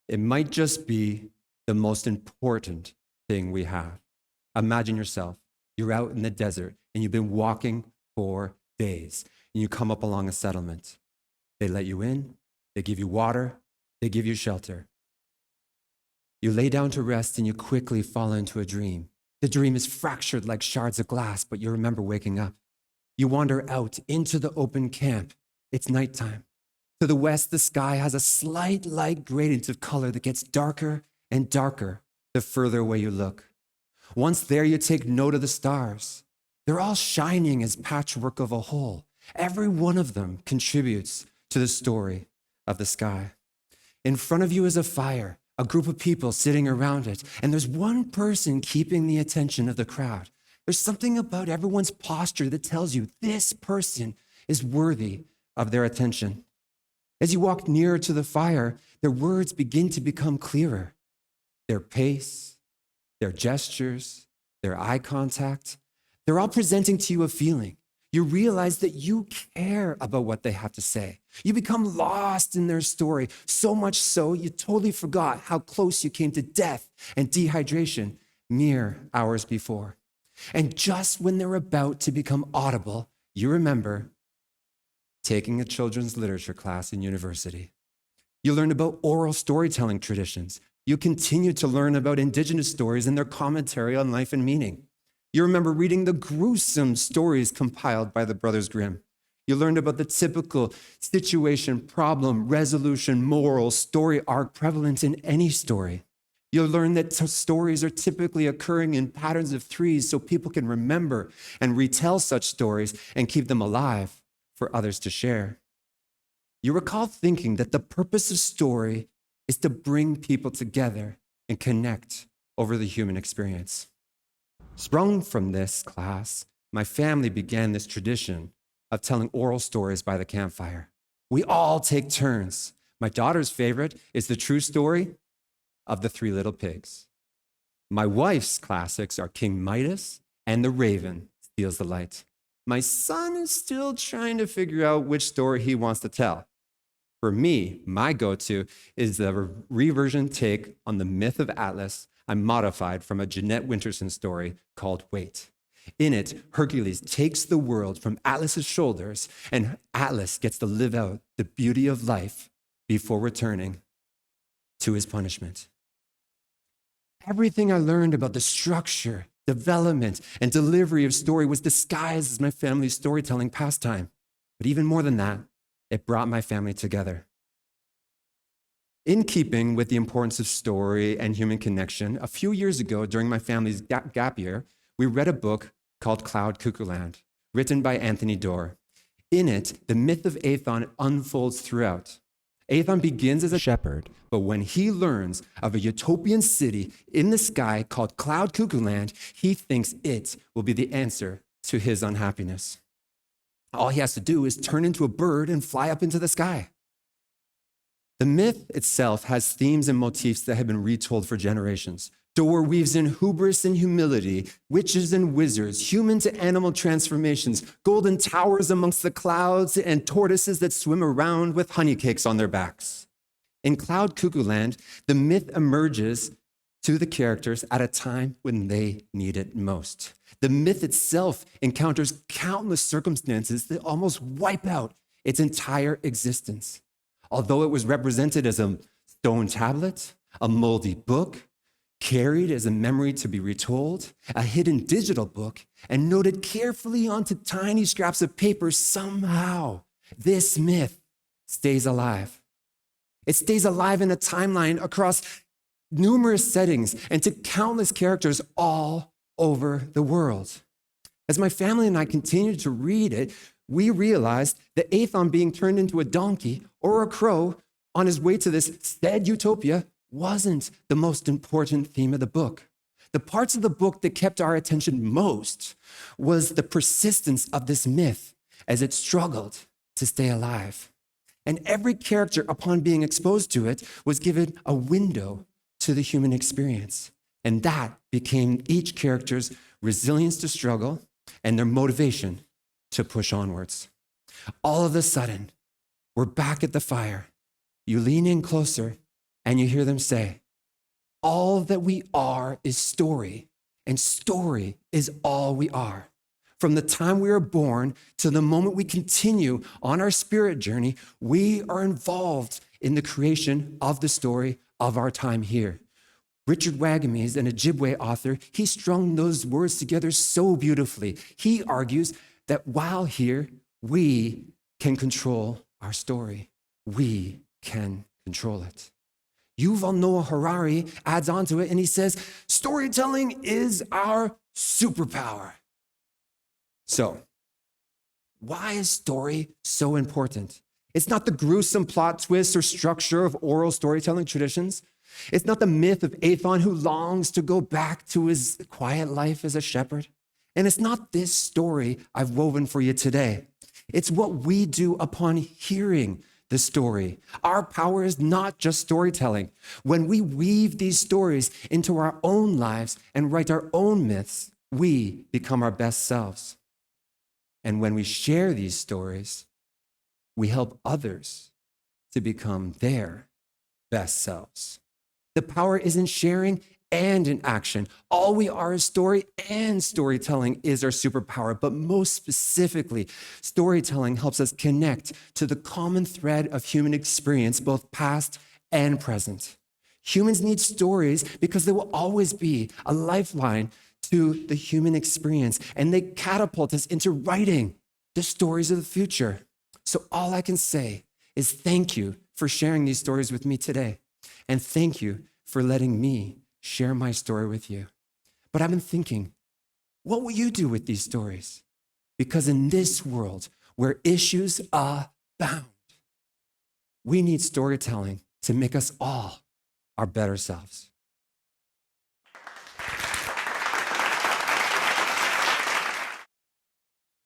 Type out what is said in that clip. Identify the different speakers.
Speaker 1: It might just be the most important thing we have. Imagine yourself, you're out in the desert and you've been walking for days and you come up along a settlement. They let you in, they give you water, they give you shelter. You lay down to rest and you quickly fall into a dream. The dream is fractured like shards of glass, but you remember waking up. You wander out into the open camp. It's nighttime. To the west, the sky has a slight light gradient of color that gets darker and darker the further away you look. Once there, you take note of the stars. They're all shining as patchwork of a whole. Every one of them contributes to the story of the sky. In front of you is a fire, a group of people sitting around it, and there's one person keeping the attention of the crowd. There's something about everyone's posture that tells you this person is worthy of their attention. As you walk nearer to the fire, their words begin to become clearer. Their pace, their gestures, their eye contact, they're all presenting to you a feeling. You realize that you care about what they have to say. You become lost in their story, so much so you totally forgot how close you came to death and dehydration mere hours before. And just when they're about to become audible, you remember taking a children's literature class in university. You learned about oral storytelling traditions. You continue to learn about indigenous stories and their commentary on life and meaning. You remember reading the gruesome stories compiled by the Brothers Grimm. You learned about the typical situation, problem, resolution, moral, story arc prevalent in any story. You learn that stories are typically occurring in patterns of threes so people can remember and retell such stories and keep them alive for others to share. You recall thinking that the purpose of story is to bring people together and connect over the human experience. Sprung from this class, my family began this tradition of telling oral stories by the campfire. We all take turns. My daughter's favorite is the true story of the Three Little Pigs. My wife's classics are King Midas and The Raven Steals the Light. My son is still trying to figure out which story he wants to tell. For me, my go-to is the reversion take on the myth of Atlas I modified from a Jeanette Winterson story called Wait. In it, Hercules takes the world from Atlas's shoulders, and Atlas gets to live out the beauty of life before returning to his punishment. Everything I learned about the structure, development, and delivery of story was disguised as my family's storytelling pastime. But even more than that, it brought my family together. In keeping with the importance of story and human connection, a few years ago during my family's gap year, we read a book called Cloud Cuckoo Land, written by Anthony Doerr. In it, the myth of Aethon unfolds throughout. Aethon begins as a shepherd, but when he learns of a utopian city in the sky called Cloud Cuckoo Land, he thinks it will be the answer to his unhappiness. All he has to do is turn into a bird and fly up into the sky. The myth itself has themes and motifs that have been retold for generations. Doerr weaves in hubris and humility, witches and wizards, human to animal transformations, golden towers amongst the clouds, and tortoises that swim around with honey cakes on their backs. In Cloud Cuckoo Land, the myth emerges to the characters at a time when they need it most. The myth itself encounters countless circumstances that almost wipe out its entire existence. Although it was represented as a stone tablet, a moldy book, carried as a memory to be retold, a hidden digital book, and noted carefully onto tiny scraps of paper, somehow this myth stays alive. It stays alive in a timeline across numerous settings and to countless characters all over the world. As my family and I continued to read it, we realized that Aethon being turned into a donkey or a crow on his way to this said utopia wasn't the most important theme of the book. The parts of the book that kept our attention most was the persistence of this myth as it struggled to stay alive. And every character, upon being exposed to it, was given a window to the human experience. And that became each character's resilience to struggle and their motivation to push onwards. All of a sudden, we're back at the fire. You lean in closer, And you hear them say, all that we are is story, and story is all we are. From the time we are born to the moment we continue on our spirit journey, we are involved in the creation of the story of our time here. Richard Wagamese, an Ojibwe author, he strung those words together so beautifully. He argues that while here, we can control our story. We can control it. Yuval Noah Harari adds on to it and he says, storytelling is our superpower. So, why is story so important? It's not the gruesome plot twists or structure of oral storytelling traditions. It's not the myth of Athon who longs to go back to his quiet life as a shepherd. And it's not this story I've woven for you today. It's what we do upon hearing the story. Our power is not just storytelling. When we weave these stories into our own lives and write our own myths, we become our best selves. And when we share these stories, we help others to become their best selves. The power is in sharing and in action. All we are is story, and storytelling is our superpower. But most specifically, storytelling helps us connect to the common thread of human experience, both past and present. Humans need stories because they will always be a lifeline to the human experience, and they catapult us into writing the stories of the future. So all I can say is thank you for sharing these stories with me today. And thank you for letting me share my story with you. But I've been thinking, what will you do with these stories? Because in this world where issues abound, we need storytelling to make us all our better selves.